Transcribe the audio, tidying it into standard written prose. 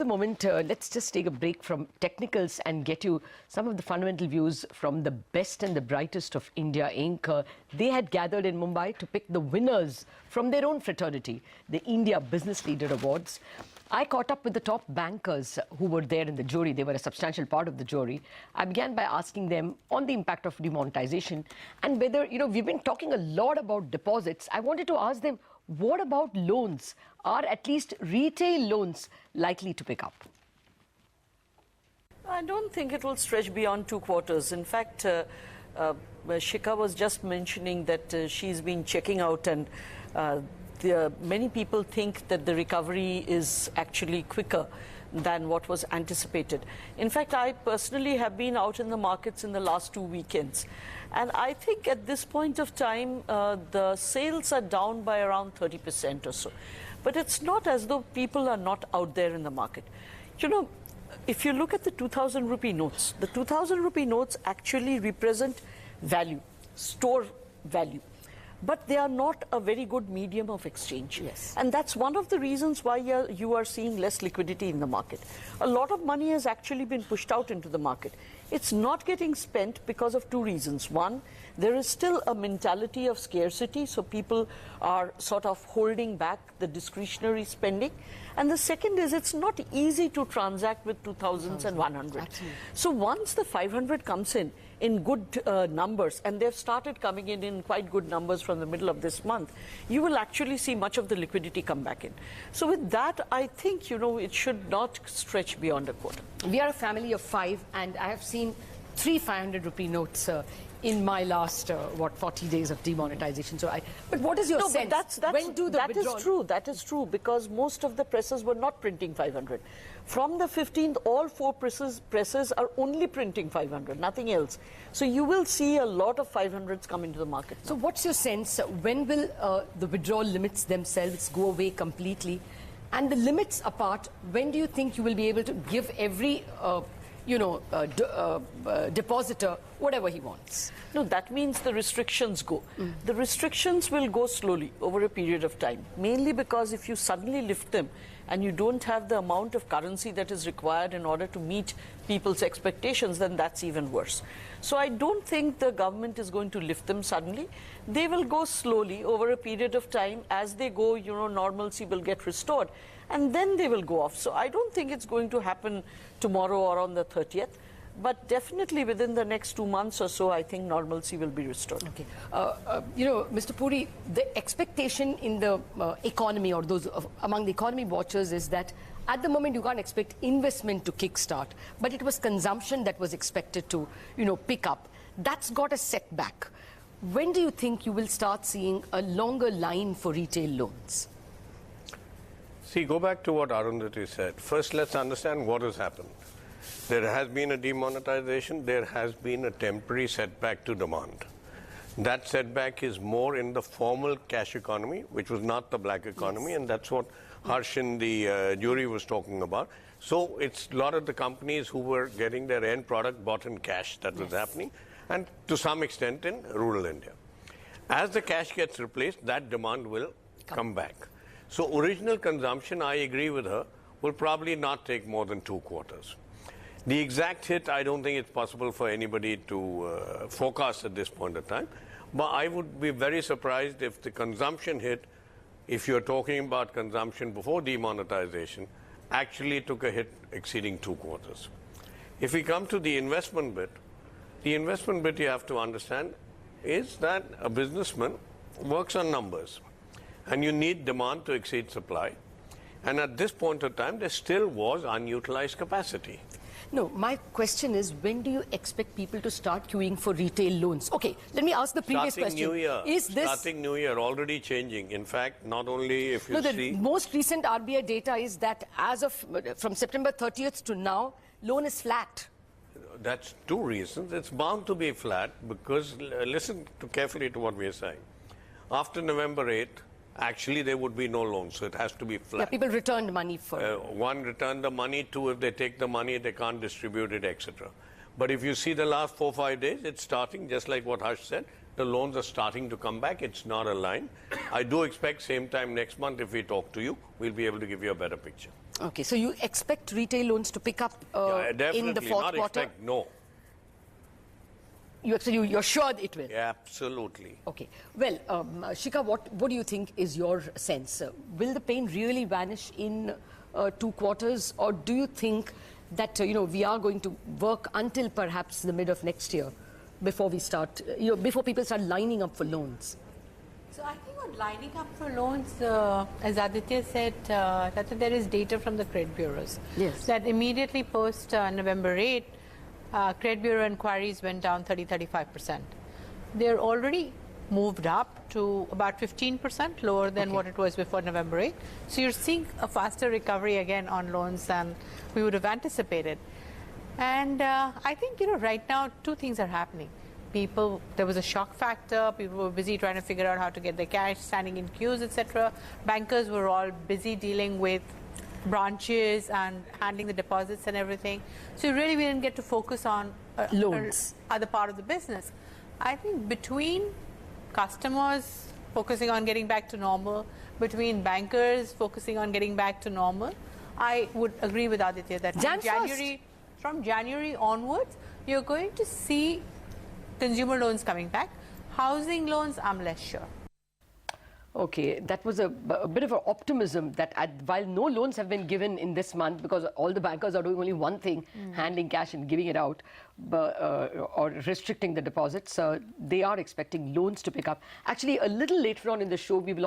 the moment, let's just take a break from technicals and get you some of the fundamental views from the best and the brightest of India Inc. They had gathered in Mumbai to pick the winners from their own fraternity, the India Business Leader Awards. I caught up with the top bankers who were there in the jury. They were a substantial part of the jury. I began by asking them on the impact of demonetization and whether, we've been talking a lot about deposits. I wanted to ask them, what about loans? Are at least retail loans likely to pick up? I don't think it will stretch beyond 2 quarters. In fact, Shikha was just mentioning that she's been checking out, and many people think that the recovery is actually quicker than what was anticipated. In fact, I personally have been out in the markets in the last 2 weekends. And I think at this point of time, the sales are down by around 30% or so. But it's not as though people are not out there in the market. If you look at the 2,000 rupee notes, the 2,000 rupee notes actually represent value, store value. But they are not a very good medium of exchange. Yes. And that's one of the reasons why you are seeing less liquidity in the market. A lot of money has actually been pushed out into the market. It's not getting spent because of 2 reasons. One, there is still a mentality of scarcity, so people are sort of holding back the discretionary spending. And the second is it's not easy to transact with 2,000s and 100s. Absolutely. So once the 500 comes in good numbers, and they've started coming in quite good numbers from the middle of this month, you will actually see much of the liquidity come back in. So with that, I think, it should not stretch beyond a quarter. We are a family of 5, and I have seen 3 500 rupee notes in my last, 40 days of demonetization. But what is your sense? When do the withdrawal... is true. That is true, because most of the presses were not printing 500. From the 15th, all 4 presses are only printing 500, nothing else. So you will see a lot of 500s come into the market now. So what's your sense? When will the withdrawal limits themselves go away completely? And the limits apart, when do you think you will be able to give every depositor whatever he wants? No, that means the restrictions go. The restrictions will go slowly over a period of time, mainly because if you suddenly lift them and you don't have the amount of currency that is required in order to meet people's expectations, then that's even worse. So I don't think the government is going to lift them suddenly. They will go slowly over a period of time. As they go, normalcy will get restored, and then they will go off. So I don't think it's going to happen tomorrow or on the 30th. But definitely within the next 2 months or so, I think normalcy will be restored. Okay. Mr. Puri, the expectation in the economy, or those among the economy watchers, is that at the moment you can't expect investment to kickstart, but it was consumption that was expected to, pick up. That's got a setback. When do you think you will start seeing a longer line for retail loans? See, go back to what Arundhati said. First, let's understand what has happened. There has been a demonetization. There has been a temporary setback to demand. That setback is more in the formal cash economy, which was not the black economy, yes. And that's what Harsh in the jury was talking about. So it's a lot of the companies who were getting their end product bought in cash that was happening, and to some extent in rural India. As the cash gets replaced, that demand will come back. So original consumption, I agree with her, will probably not take more than 2 quarters. The exact hit, I don't think it's possible for anybody to forecast at this point in time. But I would be very surprised if the consumption hit, if you're talking about consumption before demonetization, actually took a hit exceeding 2 quarters. If we come to the investment bit you have to understand is that a businessman works on numbers. And you need demand to exceed supply. And at this point of time, there still was unutilized capacity. No, my question is, when do you expect people to start queuing for retail loans? Okay, let me ask the previous question. Starting New Year, already changing. In fact, not only if you see... The most recent RBI data is that as of from September 30th to now, loan is flat. That's 2 reasons. It's bound to be flat because, listen carefully to what we are saying. After November 8th, actually there would be no loan, so it has to be flat. Yeah, people returned money for... 1, return the money. 2, if they take the money, they can't distribute it, etc. But if you see the last 4 or 5 days, it's starting, just like what Harsh said, the loans are starting to come back. It's not a line. I do expect same time next month, if we talk to you, we'll be able to give you a better picture. Okay, so you expect retail loans to pick up in the fourth not quarter? Expect, no. You're sure it will? Yeah, absolutely. Okay. Well, Shikha, what do you think is your sense? Will the pain really vanish in 2 quarters, or do you think that we are going to work until perhaps the mid of next year before we start, before people start lining up for loans? So I think on lining up for loans, as Aditya said, that there is data from the credit bureaus. Yes. That immediately post November 8, credit bureau inquiries went down 30-35%. They're already moved up to about 15% lower than what it was before November 8. So you're seeing a faster recovery again on loans than we would have anticipated. And I think, right now, 2 things are happening. There was a shock factor. People were busy trying to figure out how to get their cash, standing in queues, etc. Bankers were all busy dealing with branches and handling the deposits and everything. So really, we didn't get to focus on loans, other part of the business. I think between customers focusing on getting back to normal, between bankers focusing on getting back to normal, I would agree with Aditya that from January onwards, you're going to see consumer loans coming back. Housing loans, I'm less sure. Okay, that was a bit of an optimism that while no loans have been given in this month because all the bankers are doing only one thing, handling cash and giving it out, or restricting the deposits, they are expecting loans to pick up. Actually, a little later on in the show, we will